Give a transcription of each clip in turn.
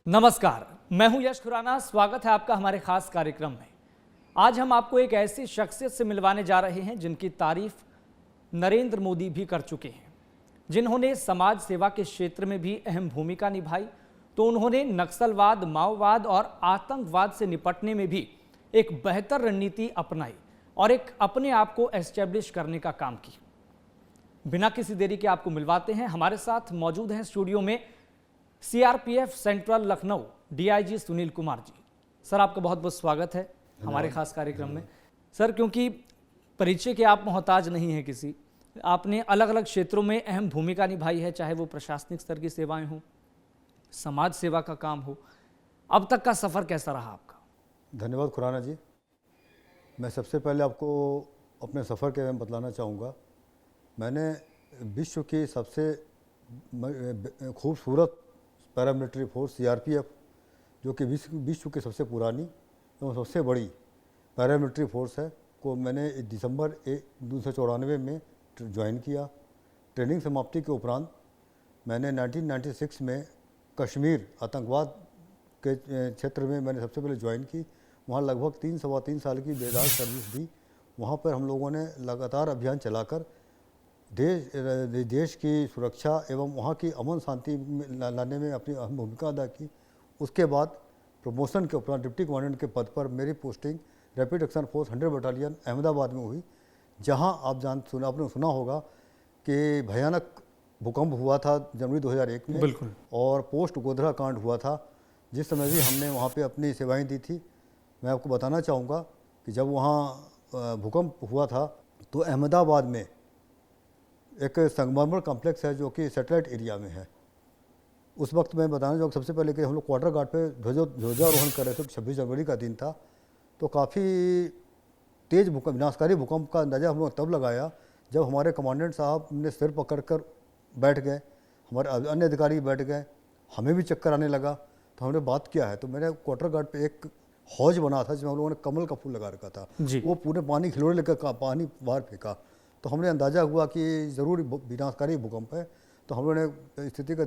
नमस्कार, मैं हूं यश खुराना। स्वागत है आपका हमारे खास कार्यक्रम में। आज हम आपको एक ऐसी शख्सियत से मिलवाने जा रहे हैं जिनकी तारीफ नरेंद्र मोदी भी कर चुके हैं, जिन्होंने समाज सेवा के क्षेत्र में भी अहम भूमिका निभाई। तो उन्होंने नक्सलवाद, माओवाद और आतंकवाद से निपटने में भी एक बेहतर रणनीति अपनाई और एक अपने आप को एस्टेब्लिश करने का काम की। बिना किसी देरी के आपको मिलवाते हैं। हमारे साथ मौजूद हैं स्टूडियो में CRPF central Lucknow DIG Sunil Kumar ji. Sir, आपका बहुत बहुत स्वागत है हमारे खास कार्यक्रम में। सर, क्योंकि परिचय के आप मोहताज नहीं हैं किसी, आपने अलग अलग क्षेत्रों में अहम भूमिका निभाई है, चाहे वो प्रशासनिक स्तर की सेवाएं हों, समाज सेवा का काम हो। अब तक का सफ़र कैसा रहा आपका? धन्यवाद खुराना जी। मैं सबसे पहले आपको अपने सफ़र के बारे में बतलाना चाहूँगा। मैंने विश्व की सबसे खूबसूरत पैरामिलिट्री फोर्स सीआरपीएफ, जो कि विश्व की सबसे पुरानी एवं सबसे बड़ी पैरामिलिट्री फोर्स है, को मैंने दिसंबर 1994 में ज्वाइन किया। ट्रेनिंग समाप्ति के उपरांत मैंने 1996 में कश्मीर आतंकवाद के क्षेत्र में मैंने सबसे पहले ज्वाइन की। वहाँ लगभग 3-3.25 साल की बेदाग सर्विस दी। वहाँ पर हम लोगों ने लगातार अभियान चलाकर देश की सुरक्षा एवं वहाँ की अमन शांति लाने में अपनी अहम भूमिका अदा की। उसके बाद प्रमोशन के उपरांत डिप्टी कमांडेंट के पद पर मेरी posting rapid action force 100 battalion Ahmedabad में हुई, जहाँ आपने सुना होगा कि भयानक भूकंप हुआ था जनवरी 2001 में। बिल्कुल। और पोस्ट गोधरा कांड हुआ था, जिस समय भी हमने वहाँ पे अपनी सेवाएं दी थी। मैं आपको बताना चाहूँगा कि जब वहाँ भूकंप हुआ था तो अहमदाबाद में एक संगमरमर कॉम्प्लेक्स है जो कि सैटेलाइट एरिया में है। उस वक्त मैं बताना चाहूँगा सबसे पहले कि हम लोग क्वार्टर गार्ड पे ध्वजारोहण कर रहे थे। 26 जनवरी का दिन था। तो काफ़ी तेज़ भूकंप, विनाशकारी भूकंप का अंदाज़ा हम लोग तब लगाया जब हमारे कमांडेंट साहब ने सिर पकड़ कर बैठ गए, हमारे अन्य अधिकारी बैठ गए, हमें भी चक्कर आने लगा। तो हमने बात किया है, तो मैंने क्वार्टर गार्ड पे एक हौज बना था जिसमें हम लोगों ने कमल का फूल लगा रखा था। वो पूरे पानी खिलौने लेकर पानी बाहर फेंका। तो हमने अंदाज़ा हुआ कि ज़रूर विनाशकारी भूकंप है। तो हम लोगों ने स्थिति को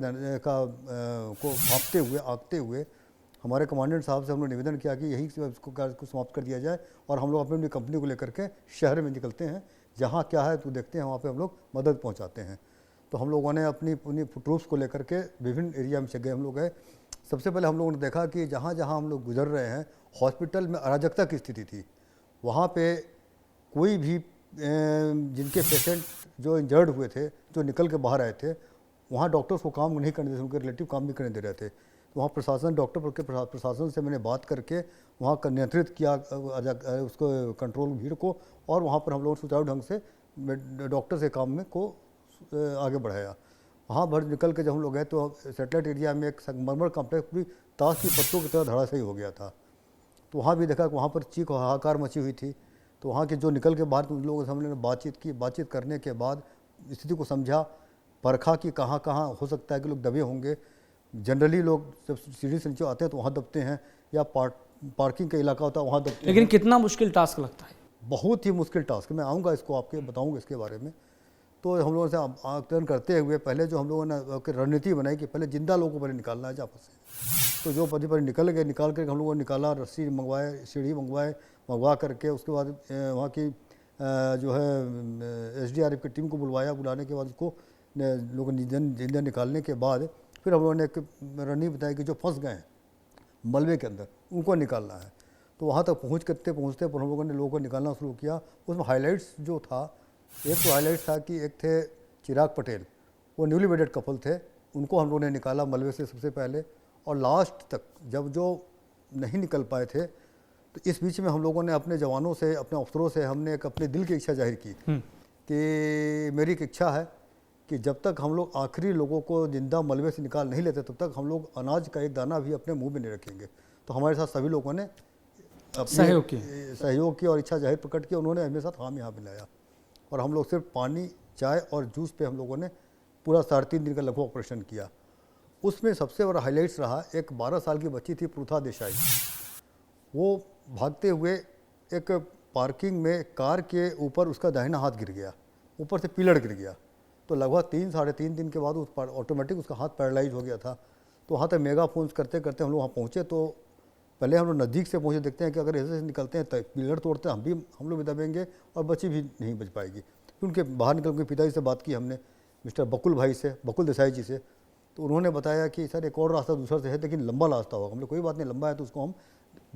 आंकते हुए हमारे कमांडेंट साहब से हम लोग निवेदन किया कि यहीं से इसको कार्य को समाप्त कर दिया जाए और हम लोग अपनी कंपनी को लेकर के शहर में निकलते हैं, जहाँ क्या है तो देखते हैं, वहाँ पे हम लोग मदद पहुँचाते हैं। तो हम लोगों ने अपनी ट्रूप्स को लेकर के विभिन्न एरिया में जगह हम लोग गए। सबसे पहले हम लोगों ने देखा कि जहाँ जहाँ हम लोग गुजर रहे हैं हॉस्पिटल में अराजकता की स्थिति थी। वहाँ पे कोई भी जिनके पेशेंट जो इंजर्ड हुए थे, जो निकल के बाहर आए थे, वहाँ डॉक्टर्स को काम नहीं करने दे रहे थे, उनके रिलेटिव काम भी करने दे रहे थे। तो वहाँ प्रशासन से मैंने बात करके वहाँ का नियंत्रित किया उसको कंट्रोल भीड़ को, और वहाँ पर हम लोग सुचारू ढंग से डॉक्टर से काम में को आगे बढ़ाया। वहाँ भर निकल के जब हम लोग गए तो सैटेलाइट एरिया में एक संगमरमर कॉम्प्लेक्स पूरी ताश की पत्तों की तरह धड़ाशयी हो गया था। तो वहाँ भी देखा कि वहाँ पर चीख हाहाकार मची हुई थी। तो वहाँ के जो निकल के बाहर उन लोगों से हमने बातचीत की। बातचीत करने के बाद स्थिति को समझा, परखा कि कहाँ कहाँ हो सकता है कि लोग दबे होंगे। जनरली लोग जब सीढ़ी से नीचे आते हैं तो वहाँ दबते हैं, या पार्किंग का इलाका होता है वहाँ दबते हैं। लेकिन कितना मुश्किल टास्क लगता है? बहुत ही मुश्किल टास्क। मैं आऊँगा इसको आपके बताऊँगा इसके बारे में। तो हम लोगों से आकलन करते हुए पहले जो हम लोगों ने रणनीति बनाई कि पहले जिंदा लोगों को पहले निकालना है आपस से। तो जो पर निकल गए, निकाल कर हम लोगों ने निकाला, रस्सी मंगवाए, सीढ़ी मंगवा करके उसके बाद वहाँ की जो है SDRF की टीम को बुलाने के बाद उसको लोगों जिंदा निकालने के बाद फिर हम लोगों ने एक रणनीति बताई कि जो फंस गए हैं मलबे के अंदर उनको निकालना है। तो वहाँ तक पहुँचते पर हम लोगों ने लोगों को निकालना शुरू किया। उसमें हाईलाइट्स जो था, एक तो हाईलाइट था कि एक थे चिराग पटेल, वो न्यूली वेडेड कपल थे, उनको हम लोगों ने निकाला मलबे से सबसे पहले। और लास्ट तक जब जो नहीं निकल पाए थे, तो इस बीच में हम लोगों ने अपने जवानों से, अपने अफसरों से हमने एक अपने दिल की इच्छा जाहिर की कि मेरी एक इच्छा है कि जब तक हम लोग आखिरी लोगों को जिंदा मलबे से निकाल नहीं लेते तब तक हम लोग अनाज का एक दाना भी अपने मुंह में नहीं रखेंगे। तो हमारे साथ सभी लोगों ने सहयोग किया और इच्छा जाहिर प्रकट की। उन्होंने हमें साथ हामी यहाँ मिलाया और हम लोग सिर्फ पानी, चाय और जूस पे हम लोगों ने पूरा 3.5 दिन का लगभग ऑपरेशन किया। उसमें सबसे बड़ा हाईलाइट्स रहा, एक 12 साल की बच्ची थी पृथा देसाई। वो भागते हुए एक पार्किंग में कार के ऊपर उसका दाहिना हाथ गिर गया, ऊपर से पिलर गिर गया। तो लगभग 3-3.5 दिन के बाद उस ऑटोमेटिक उसका हाथ पैरालाइज हो गया था। तो वहाँ तक मेगाफोन्स करते करते हम लोग वहाँ पहुँचे। तो पहले हम लोग नज़दीक से पहुँचे, देखते हैं कि अगर ऐसे निकलते हैं तो पिलर तोड़ते हैं, हम लोग भी दबेंगे और बच्ची भी नहीं बच पाएगी। फिर उनके बाहर निकल के पिताजी से बात की हमने, मिस्टर बकुल भाई से, बकुल देसाई जी से। तो उन्होंने बताया कि सर एक और रास्ता दूसरा से है, लेकिन लंबा रास्ता होगा। हमने कोई बात नहीं, लंबा है तो उसको हम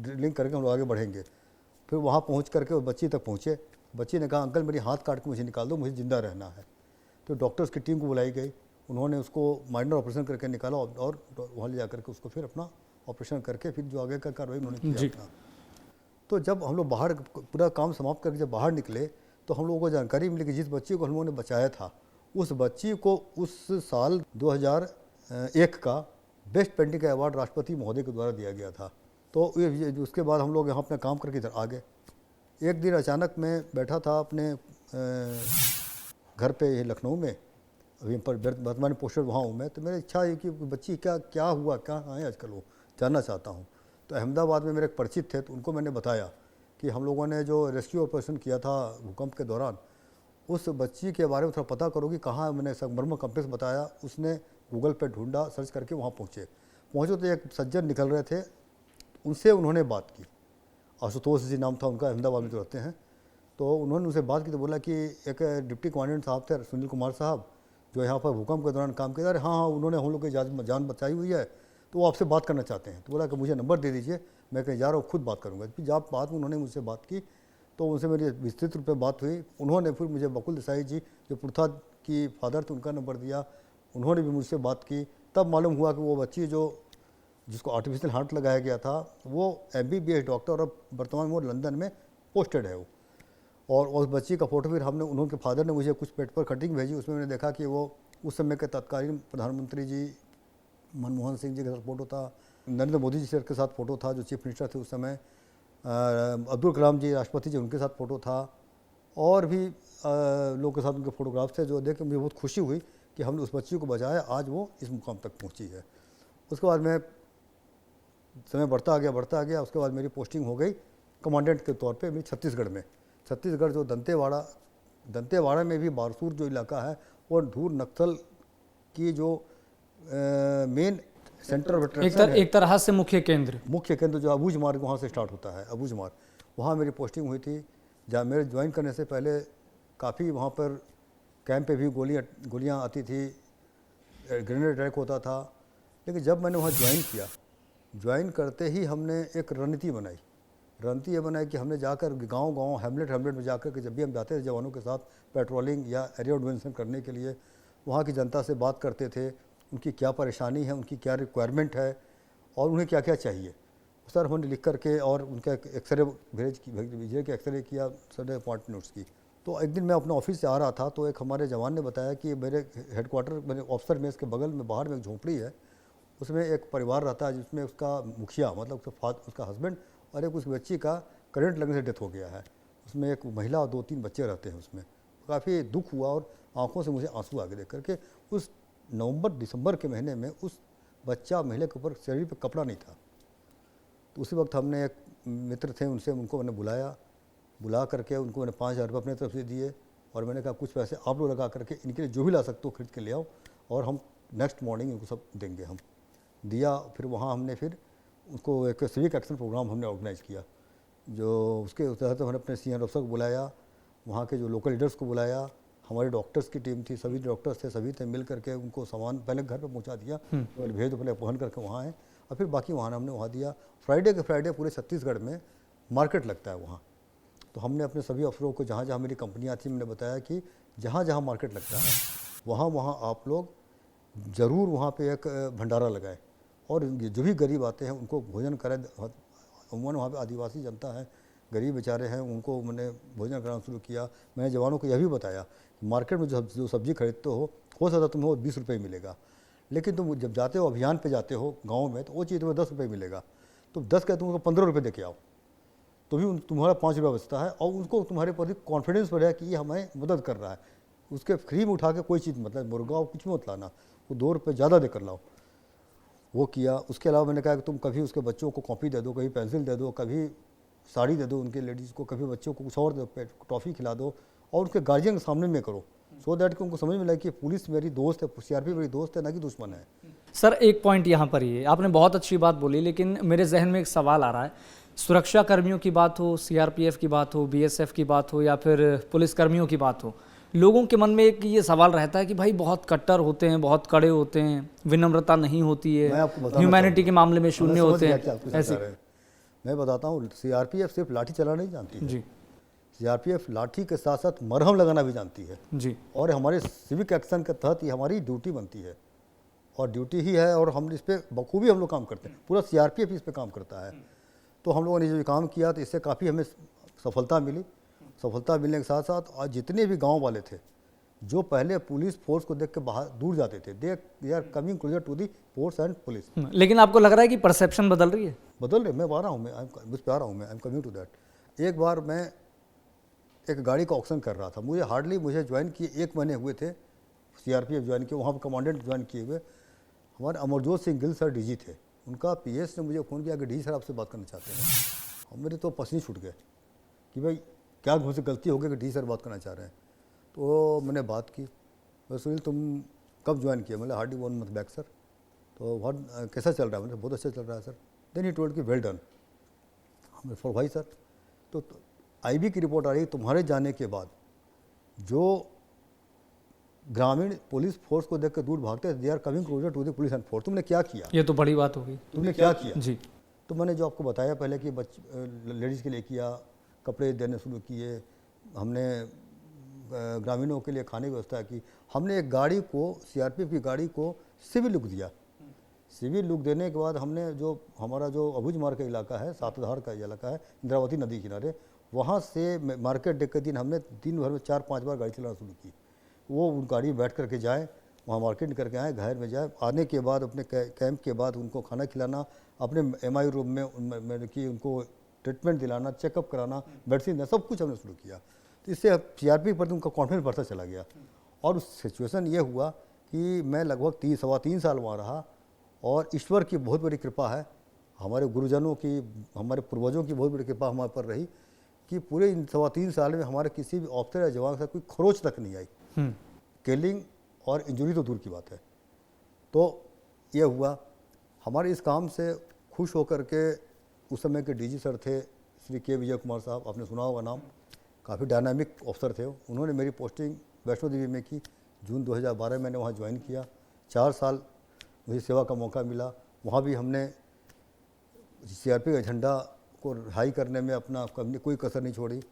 ड्रिलिंग करके हम लोग आगे बढ़ेंगे। फिर वहाँ पहुँच करके वो बच्ची तक पहुँचे। बच्ची ने कहा अंकल मेरी हाथ काट के मुझे निकाल दो, मुझे ज़िंदा रहना है। तो डॉक्टर्स की टीम को बुलाई गई, उन्होंने उसको माइनर ऑपरेशन करके निकाला और वहाँ ले जा करके उसको फिर अपना ऑपरेशन करके फिर जो आगे का कार्रवाई उन्होंने किया अपना। तो जब हम लोग बाहर पूरा काम समाप्त करके जब बाहर निकले तो हम लोगों को जानकारी मिली कि जिस बच्ची को हम लोगों ने बचाया था, उस बच्ची को उस साल 2001 का बेस्ट पेंटिंग का अवार्ड राष्ट्रपति महोदय के द्वारा दिया गया था। तो उसके बाद हम लोग यहाँ अपना काम करके इधर आ गए। एक दिन अचानक मैं बैठा था अपने घर पे लखनऊ में, अभी पर वर्तमान पोस्टर वहाँ हूँ मैं। तो मेरी इच्छा है कि बच्ची क्या हुआ, कहाँ है आजकल, वो जानना चाहता हूँ। तो अहमदाबाद में मेरे एक परिचित थे, तो उनको मैंने बताया कि हम लोगों ने जो रेस्क्यू ऑपरेशन किया था भूकंप के दौरान, उस बच्ची के बारे में थोड़ा पता करो कि कहाँ। मैंने संगमरमर कॉम्प्लेक्स बताया, उसने गूगल पे ढूंढा, सर्च करके वहाँ पहुँचे तो एक सज्जन निकल रहे थे, उनसे उन्होंने बात की। आशुतोष जी नाम था उनका, अहमदाबाद में जो रहते हैं। तो उन्होंने उनसे बात की तो बोला कि एक डिप्टी कमांडेंट साहब थे सुनील कुमार साहब, जो यहाँ पर भूकंप के दौरान काम किया। अरे हाँ, उन्होंने हम लोग की जान बचाई हुई है, तो वो आपसे बात करना चाहते हैं। तो बोला कि मुझे नंबर दे दीजिए, मैं कहीं जा रहा हूँ, खुद बात करूँगा। फिर जब बात में उन्होंने मुझसे बात की तो उनसे मेरी विस्तृत रूप में बात हुई। उन्होंने फिर मुझे बकुल देसाई जी जो पुरथा की फादर थे उनका नंबर दिया, उन्होंने भी मुझसे बात की। तब मालूम हुआ कि वो बच्ची जिसको आर्टिफिशियल हार्ट लगाया गया था, वो MBBS डॉक्टर और अब वर्तमान में वो लंदन में पोस्टेड है वो। और उस बच्ची का फोटो फिर उनके फादर ने मुझे कुछ पेपर कटिंग भेजी, उसमें मैंने देखा कि वो उस समय के तत्कालीन प्रधानमंत्री जी मनमोहन सिंह जी के साथ फ़ोटो था, नरेंद्र मोदी जी सर के साथ फ़ोटो था जो चीफ मिनिस्टर थे उस समय, अब्दुल कलाम जी राष्ट्रपति जी उनके साथ फ़ोटो था, और भी लोगों के साथ उनके फ़ोटोग्राफ्स थे, जो देख के मुझे बहुत खुशी हुई कि हमने उस बच्ची को बचाया, आज वो इस मुकाम तक पहुंची है। उसके बाद मैं समय बढ़ता आ गया। उसके बाद मेरी पोस्टिंग हो गई कमांडेंट के तौर पे मेरी छत्तीसगढ़ में। छत्तीसगढ़ जो दंतेवाड़ा में भी बारसूर जो इलाका है, वो धूर नक्सल की जो मेन सेंटर ऑफ अट्रैक्शन एक तरह से मुख्य केंद्र जो अबूझ मार्ग वहाँ से स्टार्ट होता है, अबूझ मार्ग, वहाँ मेरी पोस्टिंग हुई थी। जहाँ मेरे ज्वाइन करने से पहले काफ़ी वहाँ पर कैंप पे भी गोलियाँ आती थी, ग्रेनेड अटैक होता था। लेकिन जब मैंने वहाँ ज्वाइन करते ही हमने एक रणनीति ये बनाई कि हमने जाकर गांव हैमलेट में जाकर के जब भी हम जाते थे जवानों के साथ पेट्रोलिंग या एरिया ऑर्गेनाइजेशन करने के लिए, वहाँ की जनता से बात करते थे, उनकी क्या परेशानी है, उनकी क्या रिक्वायरमेंट है और उन्हें क्या क्या चाहिए। सर हमने लिख करके और उनका एक्सरे भेजे के एक्सरे किया, सारे पॉइंट नोट्स की। तो एक दिन मैं अपने ऑफिस से आ रहा था तो एक हमारे जवान ने बताया कि मेरे हेडक्वार्टर मेरे ऑफिसर मेस के बगल में बाहर में एक झोंपड़ी है, उसमें एक परिवार रहता है जिसमें उसका मुखिया मतलब उसका हस्बैंड और एक उस बच्ची का करंट लगने से डेथ हो गया है। उसमें एक महिला और 2-3 बच्चे रहते हैं। उसमें काफ़ी दुख हुआ और आंखों से मुझे आंसू आ गए देख करके। उस नवंबर-दिसंबर के महीने में उस बच्चा महिला के ऊपर शरीर पर कपड़ा नहीं था। तो उसी वक्त हमने एक मित्र थे उनको मैंने बुला करके उनको मैंने 5,000 रुपये अपने तरफ से दिए और मैंने कहा कुछ पैसे आप लोग लगा करके इनके लिए जो भी ला सकते हो खरीद के ले आओ और हम नेक्स्ट मॉर्निंग इनको सब देंगे। हम दिया। फिर वहाँ हमने फिर उसको एक सिविक एक्शन प्रोग्राम हमने ऑर्गेनाइज़ किया, जो उसके तहत हमने अपने सीनियर अफसर को बुलाया, वहाँ के जो लोकल लीडर्स को बुलाया, हमारे डॉक्टर्स की टीम थी, सभी डॉक्टर्स थे, सभी थे मिल करके उनको सामान पहले घर पे पहुँचा दिया, पहले भेज दो, पहले पहुँच करके वहाँ आए और फिर बाकी हमने वहाँ दिया। फ्राइडे के फ्राइडे पूरे छत्तीसगढ़ में मार्केट लगता है वहाँ। तो हमने अपने सभी अफसरों को जहाँ जहाँ मेरी कंपनियाँ थी मैंने बताया कि जहाँ जहाँ मार्केट लगता है वहाँ आप लोग ज़रूर वहाँ पे एक भंडारा लगाएं और जो भी गरीब आते हैं उनको भोजन करें। उन्होंने वहाँ पे आदिवासी जनता है, गरीब बेचारे हैं, उनको मैंने भोजन कराना शुरू किया। मैंने जवानों को यह भी बताया कि मार्केट में जो सब्ज़ी खरीदते हो सकता तुम्हें वो 20 रुपये मिलेगा, लेकिन तुम जब जाते हो अभियान पे जाते हो गाँव में तो वो चीज़ तुम्हें 10 रुपये मिलेगा। तो 10 का तुमको 15 रुपये दे के आओ तो भी तुम्हारा 5 रुपया बचता है और उनको तुम्हारे प्रति कॉन्फिडेंस बढ़ेगा कि ये हमें मदद कर रहा है। उसके फ्री में उठा के कोई चीज़ मतलब मुर्गा कुछ मत लाना, वो 2 रुपये ज़्यादा देकर लाओ। वो किया। उसके अलावा मैंने कहा कि तुम कभी उसके बच्चों को कॉपी दे दो, कभी पेंसिल दे दो, कभी साड़ी दे दो उनके लेडीज़ को, कभी बच्चों को कुछ और दो, टॉफ़ी खिला दो और उसके गार्जियन के सामने में करो सो दैट कि उनको समझ में लगे कि पुलिस मेरी दोस्त है, सीआरपी मेरी दोस्त है, ना कि दुश्मन है। सर एक पॉइंट यहाँ पर ये आपने बहुत अच्छी बात बोली, लेकिन मेरे जहन में एक सवाल आ रहा है। सुरक्षा कर्मियों की बात हो, सीआरपीएफ की बात हो, बीएसएफ की बात हो या फिर पुलिस कर्मियों की बात हो, लोगों के मन में एक ये सवाल रहता है कि भाई बहुत कट्टर होते हैं, बहुत कड़े होते हैं, विनम्रता नहीं होती मैं है, आपको बताना ह्यूमैनिटी के मामले में मैं शून्य समझ होते गया कि आप हैं पूछना चाह ऐसे। रहे हैं। मैं बताता हूँ, सीआरपीएफ सिर्फ लाठी चलाना नहीं जानती है। जी सीआरपीएफ लाठी के साथ साथ मरहम लगाना भी जानती है। जी और हमारे सिविक एक्शन के तहत ये हमारी ड्यूटी बनती है, और ड्यूटी ही है, और हम इस पर बखूबी हम लोग काम करते हैं। पूरा सीआरपीएफ इस पर काम करता है। तो हम लोगों ने जो काम किया तो इससे काफ़ी हमें सफलता मिली। सफलता मिलने के साथ साथ आज जितने भी गांव वाले थे जो पहले पुलिस फोर्स को देख के बाहर दूर जाते थे, they are coming closer to the force and police. लेकिन आपको लग रहा है कि परसेप्शन बदल रही है? बदल रहे, मैं आ रहा हूँ, मैं उस पर आ रहा हूँ, मैं I am coming to that. एक बार मैं एक गाड़ी का ऑक्शन कर रहा था, मुझे ज्वाइन किए 1 महीने हुए थे, सीआरपीएफ ज्वाइन किए, वहाँ पर कमांडेंट ज्वाइन किए हुए हमारे अमरजोत सिंह गिल सर डीजी थे। उनका पीएस ने मुझे फ़ोन किया कि डीजी सर आपसे बात करना चाहते हैं। और मेरे तो पसीने छूट गए कि भाई क्या मुझसे गलती हो गई कि डीजी सर बात करना चाह रहे हैं। तो मैंने बात की, मैं सुनील तुम कब ज्वाइन किया? मतलब हार्डली 1 मंथ बैक सर। तो बहुत कैसा चल रहा है? मतलब बहुत अच्छा चल रहा है सर। देन ही टोल्ड कि वेल डन। हमने फॉर भाई सर, तो आईबी की रिपोर्ट आ रही, तुम्हारे जाने के बाद जो ग्रामीण पुलिस फोर्स को देख कर दूर भागते हैं, they are coming closer to the police and force. तुमने क्या किया? ये तो बड़ी बात होगी। तुमने क्या किया? जी तो मैंने जो आपको बताया पहले कि लेडीज़ के लिए किया, कपड़े देने शुरू किए, हमने ग्रामीणों के लिए खाने की व्यवस्था की, हमने एक गाड़ी को, सीआरपीएफ की गाड़ी को सिविल लुक दिया। सिविल लुक देने के बाद हमने जो हमारा जो अबूझमार का इलाका है, सातधार का इलाका है, इंद्रावती नदी किनारे, वहाँ से मार्केट डे के दिन हमने दिन भर में 4-5 बार गाड़ी चलाना शुरू की। वो उन गाड़ी में बैठ करके जाए, वहाँ मार्केट करके आए, घर में जाए, आने के बाद अपने कैंप के बाद उनको खाना खिलाना, अपने एमआई रूम में कि उनको ट्रीटमेंट दिलाना, चेकअप कराना, मेडिसिन देना, सब कुछ हमने शुरू किया। तो इससे सीआरपी पर उनका कॉन्फिडेंस बढ़ता चला गया। और सिचुएशन ये हुआ कि मैं लगभग 3 साल वहाँ रहा, और ईश्वर की बहुत बड़ी कृपा है, हमारे गुरुजनों की, हमारे पूर्वजों की बहुत बड़ी कृपा हमारे पर रही कि पूरे इन 3.25 साल में हमारे किसी भी ऑफिसर या जवान के साथ कोई खरोच तक नहीं आई। किलिंग और इंजरी तो दूर की बात है। तो ये हुआ, हमारे इस काम से खुश होकर के उस समय के डीजी सर थे श्री के विजय कुमार साहब, आपने सुना होगा नाम, काफ़ी डायनामिक ऑफिसर थे। उन्होंने मेरी पोस्टिंग वैष्णो देवी में की, जून 2012 मैंने वहाँ ज्वाइन किया। 4 साल मुझे सेवा का मौका मिला। वहाँ भी हमने सीआरपी का झंडा को हाई करने में अपना कोई कसर नहीं छोड़ी।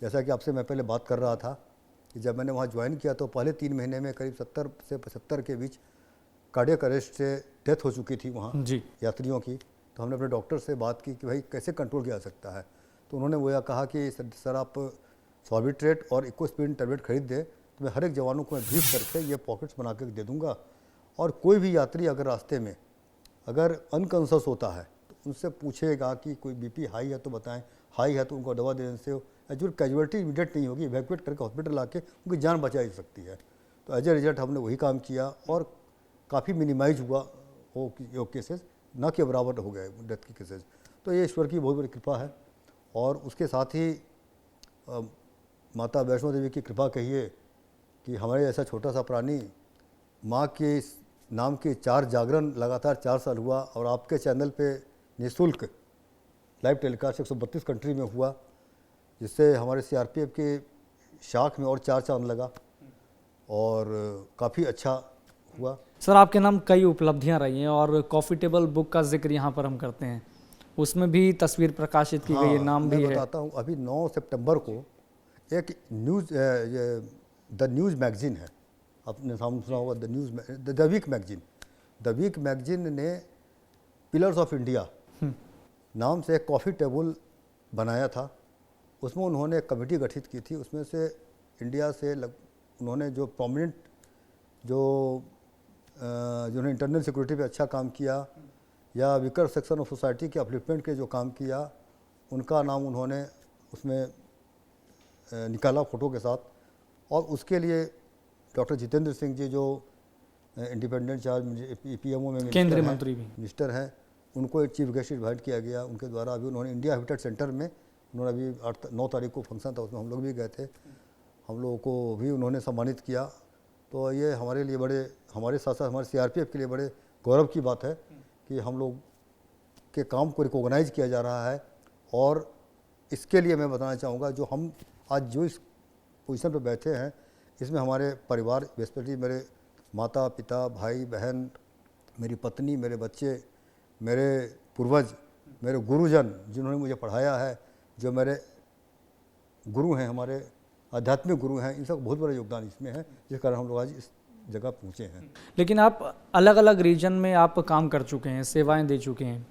जैसा कि आपसे मैं पहले बात कर रहा था कि जब मैंने वहाँ ज्वाइन किया तो पहले 3 महीने में करीब 70 से 75 के बीच कार्डियक अरेस्ट से डेथ हो चुकी थी वहाँ जी यात्रियों की। तो हमने अपने डॉक्टर से बात की कि भाई कैसे कंट्रोल किया जा सकता है। तो उन्होंने वो यह कहा कि सर आप सॉर्बिट्रेट और इकोस्पिरिन टैबलेट खरीद दें तो मैं हर एक जवानों को मैं ब्रीफ करके ये पॉकेट्स बना के दे दूँगा, और कोई भी यात्री अगर रास्ते में अगर अनकॉन्शियस होता है तो उनसे पूछेगा कि कोई बीपी हाई है तो बताएं, हाई है तो उनको दवा देने से जो कैजुअलिटी इमीडिएट नहीं होगी, इवैक्यूएट करके हॉस्पिटल ला के उनकी जान बचाई जा सकती है। तो एज ए रिजल्ट हमने वही काम किया और काफ़ी मिनिमाइज हुआ वो केसेस, ना के बराबर हो गए डेथ के केसेस। तो ये ईश्वर की बहुत बड़ी कृपा है। और उसके साथ ही माता वैष्णो देवी की कृपा कहिए कि हमारे जैसा छोटा सा प्राणी, माँ के नाम के 4 जागरण लगातार 4 साल हुआ, और आपके चैनल पे निःशुल्क लाइव टेलीकास्ट 132 कंट्री में हुआ, जिससे हमारे सीआरपीएफ के शाख में और 4 चांद लगा और काफ़ी अच्छा हुआ। सर आपके नाम कई उपलब्धियां रही हैं, और कॉफ़ी टेबल बुक का जिक्र यहाँ पर हम करते हैं, उसमें भी तस्वीर प्रकाशित की गई है, नाम भी है। मैं बताता हूँ, अभी 9 सितंबर को एक द न्यूज़ मैगजीन है, आपने नाम सुना होगा, The Week magazine. The Week magazine ने पिलर्स ऑफ इंडिया नाम से एक कॉफ़ी टेबल बनाया था। उसमें उन्होंने एक कमेटी गठित की थी, उसमें से इंडिया से उन्होंने जो प्रोमिनेंट जिन्होंने इंटरनल सिक्योरिटी पे अच्छा काम किया या वीकर सेक्शन ऑफ सोसाइटी के अपलिफ्टमेंट के जो काम किया, उनका नाम उन्होंने उसमें निकाला फ़ोटो के साथ। और उसके लिए डॉक्टर जितेंद्र सिंह जी जो इंडिपेंडेंट चार्ज पीएमओ में केंद्रीय मंत्री भी मिनिस्टर हैं, उनको एक चीफ गेस्ट इन्वाइट किया गया। उनके द्वारा अभी उन्होंने इंडिया हैबिटेट सेंटर में, उन्होंने अभी 9 तारीख को फंक्शन था, उसमें हम लोग भी गए थे। हम लोगों को भी उन्होंने सम्मानित किया। तो ये हमारे लिए बड़े, हमारे साथ साथ हमारे सीआरपीएफ के लिए बड़े गौरव की बात है कि हम लोग के काम को रिकॉग्नाइज किया जा रहा है। और इसके लिए मैं बताना चाहूँगा, जो हम आज जो इस पोजीशन पर बैठे हैं, इसमें हमारे परिवार, स्पेशली मेरे माता पिता, भाई बहन, मेरी पत्नी, मेरे बच्चे, मेरे पूर्वज, मेरे गुरुजन जिन्होंने मुझे पढ़ाया है, जो मेरे गुरु हैं, हमारे आध्यात्मिक गुरु हैं, इन सब बहुत बड़ा योगदान इसमें है, जिस कारण हम लोग आज इस जगह पहुँचे हैं। लेकिन आप अलग अलग रीजन में आप काम कर चुके हैं, सेवाएं दे चुके हैं,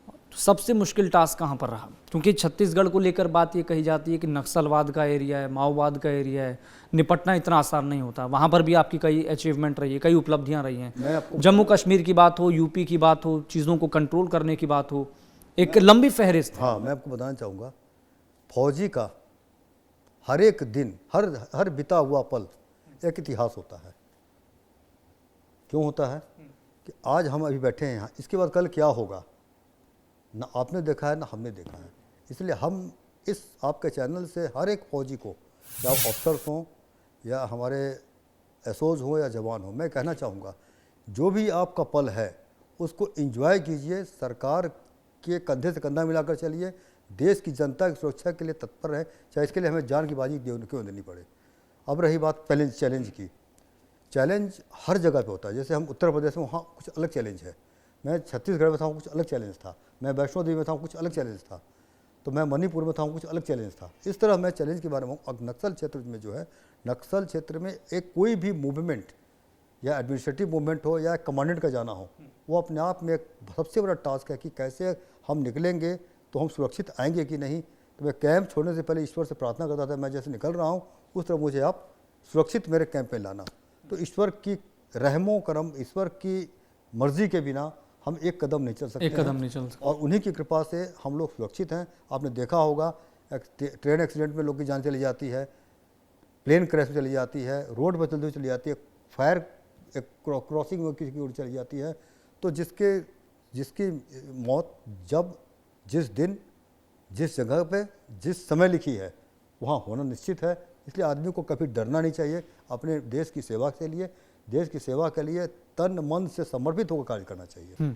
तो सबसे मुश्किल टास्क कहाँ पर रहा? क्योंकि छत्तीसगढ़ को लेकर बात ये कही जाती है कि नक्सलवाद का एरिया है, माओवाद का एरिया है, निपटना इतना आसान नहीं होता। वहाँ पर भी आपकी कई अचीवमेंट रही है, कई उपलब्धियाँ रही हैं। जम्मू कश्मीर की बात हो, यूपी की बात हो, चीज़ों को कंट्रोल करने की बात हो, एक लंबी फहरिस्त है। हाँ, मैं आपको बताना चाहूँगा, फौजी का हर एक दिन, हर बिता हुआ पल एक इतिहास होता है। क्यों होता है कि आज हम अभी बैठे हैं यहाँ, इसके बाद कल क्या होगा ना आपने देखा है ना हमने देखा है। इसलिए हम इस आपके चैनल से हर एक फौजी को, या ऑफिसर्स हों या हमारे एसओज हों या जवान हों, मैं कहना चाहूँगा जो भी आपका पल है उसको एंजॉय कीजिए, सरकार के कंधे से कंधा मिलाकर चलिए, देश की जनता की सुरक्षा के लिए तत्पर रहें, चाहे इसके लिए हमें जान की बाजी क्यों देनी पड़े। अब रही बात चैलेंज की, चैलेंज हर जगह पे होता है। जैसे हम उत्तर प्रदेश में, वहाँ कुछ अलग चैलेंज है, मैं छत्तीसगढ़ में था, कुछ अलग चैलेंज था, मैं वैष्णो देवी में था, कुछ अलग चैलेंज था, तो मैं मणिपुर में था, कुछ अलग चैलेंज था। इस तरह मैं चैलेंज के बारे में, अब नक्सल क्षेत्र में जो है, नक्सल क्षेत्र में एक कोई भी मूवमेंट या एडमिनिस्ट्रेटिव मूवमेंट हो या कमांडेंट का जाना हो, वो अपने आप में एक सबसे बड़ा टास्क है कि कैसे हम निकलेंगे तो हम सुरक्षित आएंगे कि नहीं। तो मैं कैंप छोड़ने से पहले ईश्वर से प्रार्थना करता था, मैं जैसे निकल रहा हूँ उस तरह मुझे आप सुरक्षित मेरे कैंप में लाना। तो ईश्वर की रहमो करम, ईश्वर की मर्जी के बिना हम एक कदम नहीं चल सकते, एक कदम नहीं चल सकते। और उन्हीं की कृपा से हम लोग सुरक्षित हैं। आपने देखा होगा, ट्रेन एक्सीडेंट में लोग की जान चली जाती है, प्लेन क्रैश में चली जाती है, रोड पर चलती हुई चली जाती है, फायर क्रॉसिंग में किसी की उड़ चली जाती है। तो जिसकी मौत जब, जिस दिन, जिस जगह पे, जिस समय लिखी है, वहाँ होना निश्चित है। इसलिए आदमी को कभी डरना नहीं चाहिए। अपने देश की सेवा के लिए, देश की सेवा के लिए तन मन से समर्पित होकर कार्य करना चाहिए।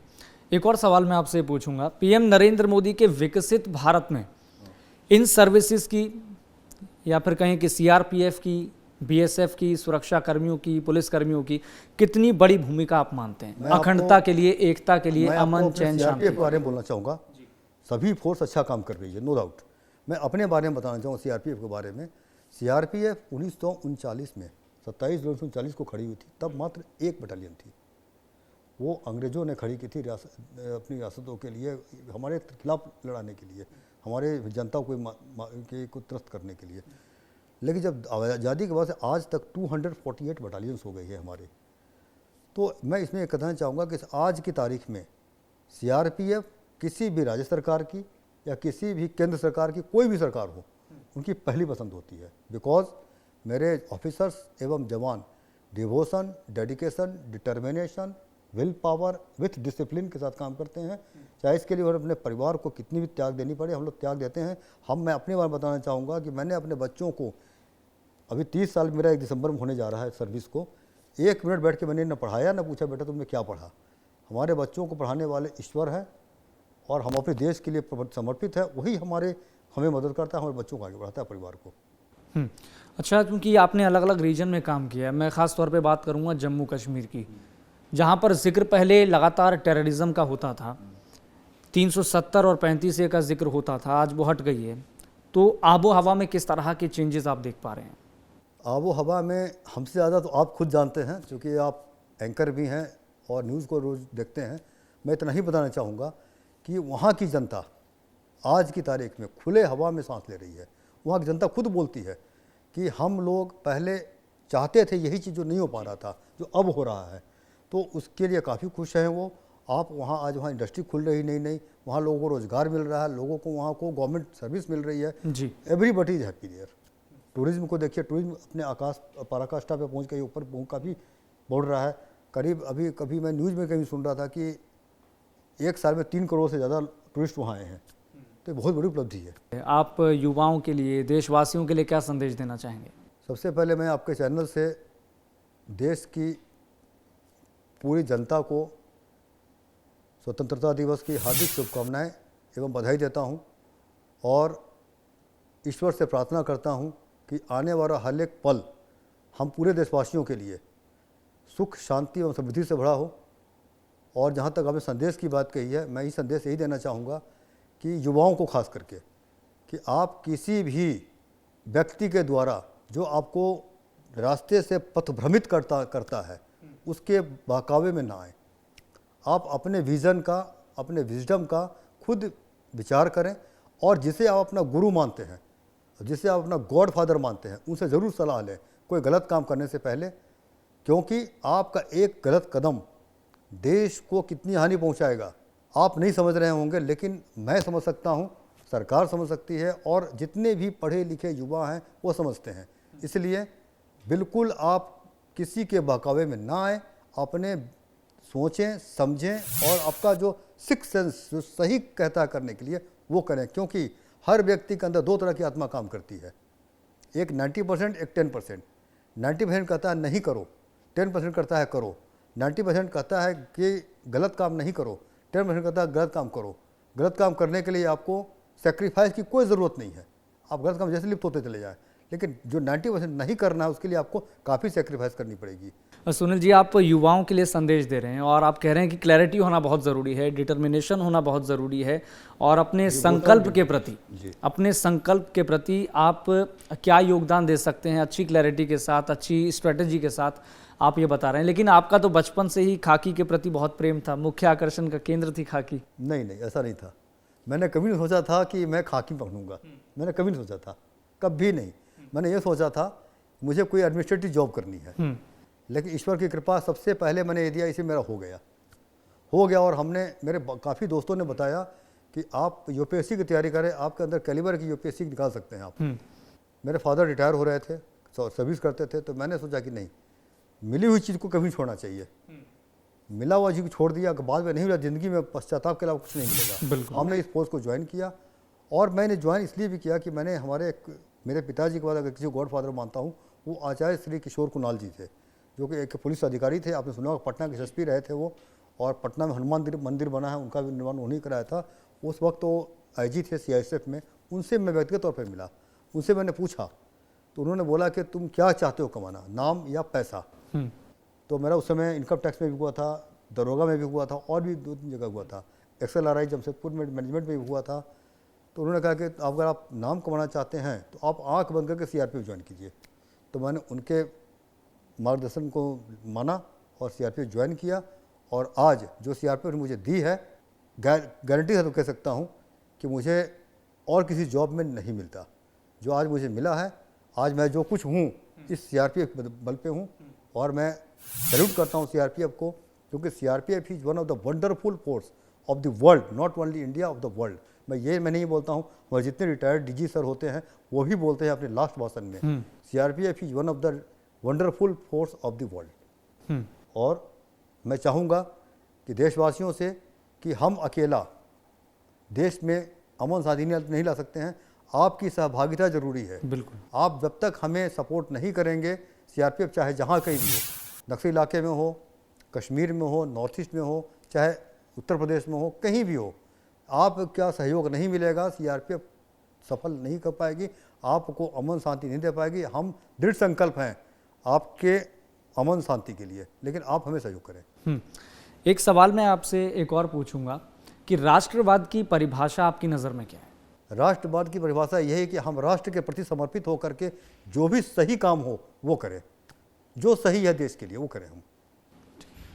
एक और सवाल मैं आपसे पूछूंगा, पीएम नरेंद्र मोदी के विकसित भारत में इन सर्विसेज की, या फिर कहें कि सीआरपीएफ की, बीएसएफ की, सुरक्षा कर्मियों की, पुलिस कर्मियों की कितनी बड़ी भूमिका आप मानते हैं अखंडता के लिए, एकता के लिए, अमन चैन शांति के बारे में बोलना चाहूँगा। सभी फोर्स अच्छा काम कर रही है, नो डाउट। मैं अपने बारे में बताना चाहूँगा सीआरपीएफ के बारे में। सीआरपीएफ 1939 में 27 जनवरी 1939 को खड़ी हुई थी, तब मात्र एक बटालियन थी। वो अंग्रेज़ों ने खड़ी की थी अपनी रियासतों के लिए, हमारे खिलाफ लड़ाने के लिए, हमारे जनता को त्रस्त करने के लिए। लेकिन जब आज़ादी के बाद से आज तक 248 बटालियंस हो गई है हमारे। तो मैं इसमें कहना चाहूँगा कि आज की तारीख में सीआरपीएफ किसी भी राज्य सरकार की या किसी भी केंद्र सरकार की, कोई भी सरकार हो, उनकी पहली पसंद होती है। बिकॉज मेरे ऑफिसर्स एवं जवान devotion, dedication, determination, will power with discipline के साथ काम करते हैं। चाहे इसके लिए अपने परिवार को कितनी भी त्याग देनी पड़े, हम लोग त्याग देते हैं। मैं अपने बारे में बताना चाहूँगा कि मैंने अपने बच्चों को, अभी 30 साल मेरा 1 दिसंबर में होने जा रहा है सर्विस को, 1 मिनट बैठ के मैंने न पढ़ाया न पूछा बेटा तुमने क्या पढ़ा। हमारे बच्चों को पढ़ाने वाले ईश्वर हैं और हम अपने देश के लिए समर्पित है, वही हमें मदद करता है, हमारे बच्चों को आगे बढ़ाता है, परिवार को। अच्छा, क्योंकि आपने अलग अलग रीजन में काम किया है, मैं ख़ास तौर पे बात करूँगा जम्मू कश्मीर की, जहाँ पर जिक्र पहले लगातार टेररिज्म का होता था, 370 और 35A का जिक्र होता था, आज वो हट गई है। तो आबो हवा में किस तरह के चेंजेस आप देख पा रहे हैं? आबो हवा में हमसे ज़्यादा तो आप खुद जानते हैं, क्योंकि आप एंकर भी हैं और न्यूज़ को रोज़ देखते हैं। मैं इतना ही बताना चाहूँगा कि वहाँ की जनता आज की तारीख में खुले हवा में सांस ले रही है। वहाँ की जनता खुद बोलती है कि हम लोग पहले चाहते थे यही चीज़ जो नहीं हो पा रहा था, जो अब हो रहा है, तो उसके लिए काफ़ी खुश हैं वो। आप वहाँ आज वहाँ इंडस्ट्री खुल रही नई, वहाँ लोगों को रोज़गार मिल रहा है, लोगों को वहाँ को गवर्नमेंट सर्विस मिल रही है जी। Everybody is happy there. Tourism को देखिए, टूरिज्म अपने पराकाष्ठा पे पहुँच गई, ऊपर काफ़ी बढ़ रहा है। कभी मैं न्यूज़ में कहीं सुन रहा था कि 1 साल में 3 करोड़ से ज़्यादा टूरिस्ट वहाँ आए हैं, तो बहुत बड़ी उपलब्धि है। आप युवाओं के लिए, देशवासियों के लिए क्या संदेश देना चाहेंगे? सबसे पहले मैं आपके चैनल से देश की पूरी जनता को स्वतंत्रता दिवस की हार्दिक शुभकामनाएं एवं बधाई देता हूं और ईश्वर से प्रार्थना करता हूं कि आने वाला हर एक पल हम पूरे देशवासियों के लिए सुख, शांति एवं समृद्धि से भरा हो। और जहां तक आपने संदेश की बात कही है, मैं ये संदेश यही देना चाहूँगा कि युवाओं को खास करके कि आप किसी भी व्यक्ति के द्वारा जो आपको रास्ते से पथभ्रमित करता है उसके बहकावे में ना आए। आप अपने विज़न का, अपने विजडम का खुद विचार करें और जिसे आप अपना गुरु मानते हैं, जिसे आप अपना गॉड फादर मानते हैं, उनसे ज़रूर सलाह लें कोई गलत काम करने से पहले, क्योंकि आपका एक गलत कदम देश को कितनी हानि पहुंचाएगा आप नहीं समझ रहे होंगे, लेकिन मैं समझ सकता हूं, सरकार समझ सकती है और जितने भी पढ़े लिखे युवा हैं वो समझते हैं। इसलिए बिल्कुल आप किसी के बहकावे में ना आए, अपने सोचें, समझें और आपका जो सिक्स सेंस जो सही कहता है करने के लिए वो करें, क्योंकि हर व्यक्ति के अंदर दो तरह की आत्मा काम करती है, एक 90%, एक 10%। 90% कहता है नहीं करो, 10% कहता है करो। 90% कहता है कि गलत काम नहीं करो, 10% कहता है गलत काम करो। गलत काम करने के लिए आपको सेक्रीफाइस की कोई ज़रूरत नहीं है, आप गलत काम जैसे लिप्त होते चले जाएं, लेकिन जो 90% नहीं करना है उसके लिए आपको काफ़ी सेक्रीफाइस करनी पड़ेगी। सुनील जी, आप युवाओं के लिए संदेश दे रहे हैं और आप कह रहे हैं कि क्लैरिटी होना बहुत ज़रूरी है, डिटर्मिनेशन होना बहुत ज़रूरी है और अपने संकल्प के प्रति आप क्या योगदान दे सकते हैं अच्छी क्लैरिटी के साथ, अच्छी स्ट्रेटजी के साथ आप ये बता रहे हैं। लेकिन आपका तो बचपन से ही खाकी के प्रति बहुत प्रेम था, मुख्य आकर्षण का केंद्र थी खाकी। नहीं, ऐसा नहीं था। मैंने कभी नहीं सोचा था कि मैं खाकी पहनूंगा, मैंने कभी नहीं सोचा था, कभी नहीं। मैंने ये सोचा था मुझे कोई एडमिनिस्ट्रेटिव जॉब करनी है, लेकिन ईश्वर की कृपा सबसे पहले मैंने ये दिया, इसे मेरा हो गया। और हमने मेरे काफ़ी दोस्तों ने बताया कि आप यूपीएससी की तैयारी करें, आपके अंदर कैलिबर की यूपीएससी निकाल सकते हैं आप। मेरे फादर रिटायर हो रहे थे, सर्विस करते थे, तो मैंने सोचा कि नहीं, मिली हुई चीज़ को कभी नहीं छोड़ना चाहिए। मिला हुआ चीज़ को छोड़ दिया, बाद में नहीं मिला, ज़िंदगी में पश्चाताप के अलावा कुछ नहीं मिलेगा। हमने इस पोस्ट को ज्वाइन किया और मैंने ज्वाइन इसलिए भी किया कि मैंने मेरे पिताजी के बाद अगर किसी गॉड फादर मानता हूँ वो आचार्य श्री किशोर कुणाल जी थे, जो कि एक पुलिस अधिकारी थे। आपने सुना होगा पटना के एसपी रहे थे वो, और पटना में हनुमान मंदिर बना है, उनका भी निर्माण उन्हीं कराया था। उस वक्त वो आईजी थे सीआईएसएफ में। उनसे मैं व्यक्तिगत तौर पर मिला, उनसे मैंने पूछा तो उन्होंने बोला कि तुम क्या चाहते हो कमाना, नाम या पैसा। तो मेरा उस समय इनकम टैक्स में भी हुआ था, दरोगा में भी हुआ था और भी 2-3 जगह हुआ था, XLRI जमशेदपुर में मैनेजमेंट में भी हुआ था। तो उन्होंने कहा कि अगर आप नाम कमाना चाहते हैं तो आप आंख बंद करके सीआरपीएफ ज्वाइन कीजिए। तो मैंने उनके मार्गदर्शन को माना और सीआरपीएफ ज्वाइन किया, और आज जो सीआरपीएफ ने मुझे दी है, गारंटी से तो कह सकता हूँ कि मुझे और किसी जॉब में नहीं मिलता। जो आज मुझे मिला है, आज मैं जो कुछ हूँ इस सीआरपीएफ बल पे हूँ, और मैं सैल्यूट करता हूँ सीआरपीएफ को, क्योंकि CRPF is one of the wonderful force of the world, not only India, of the world. मैं नहीं बोलता हूँ, हमारे जितने रिटायर्ड डीजी सर होते हैं वो भी बोलते हैं अपने लास्ट भाषण में, CRPF is one of the wonderful force of the world. और मैं चाहूँगा कि देशवासियों से कि हम अकेला देश में अमन शांति नहीं ला सकते हैं, आपकी सहभागिता जरूरी है। बिल्कुल। आप जब तक हमें सपोर्ट नहीं करेंगे, सीआरपीएफ चाहे जहाँ कहीं भी हो, नक्सल इलाके में हो, कश्मीर में हो, नॉर्थ ईस्ट में हो, चाहे उत्तर प्रदेश में हो, कहीं भी हो, आपका सहयोग नहीं मिलेगा, सीआरपीएफ सफल नहीं कर पाएगी, आपको अमन शांति नहीं दे पाएगी। हम दृढ़ संकल्प हैं आपके अमन शांति के लिए, लेकिन आप हमें सहयोग करें। एक सवाल मैं आपसे एक और पूछूंगा कि राष्ट्रवाद की परिभाषा आपकी नज़र में क्या है? राष्ट्रवाद की परिभाषा यह है कि हम राष्ट्र के प्रति समर्पित होकर के जो भी सही काम हो वो करें, जो सही है देश के लिए वो करें हम।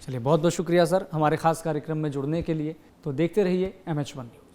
चलिए, बहुत बहुत शुक्रिया सर हमारे खास कार्यक्रम में जुड़ने के लिए। तो देखते रहिए MH1 न्यूज़।